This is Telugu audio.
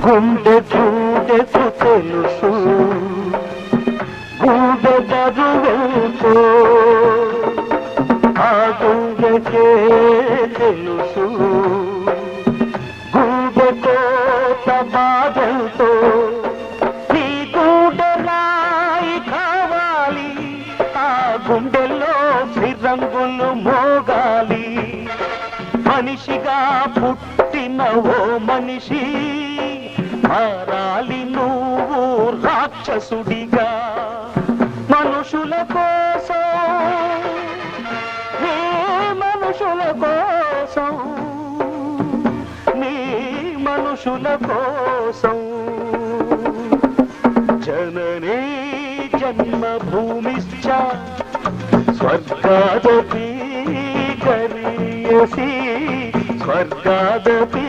గుండె గూడెకు తెలుసు గూడె బరువెంతో ఆ గుండెకే తెలుసు గూడె కోత బాధంతో నీ గూడె రాయి కావాలి ఆ గుండెల్లో శ్రీరంగులు మోగాలి మనిషిగా పుట్టిన ఓ మనిషి మారాలి నువ్వు రాక్షసుడిగా మనుషుల కోసం నీ మనుషుల కోసం నీ మనుషుల కోసం జననీ జన్మభూమిశ్చ స్వర్గాదపి గరీయసి స్వర్గాదపి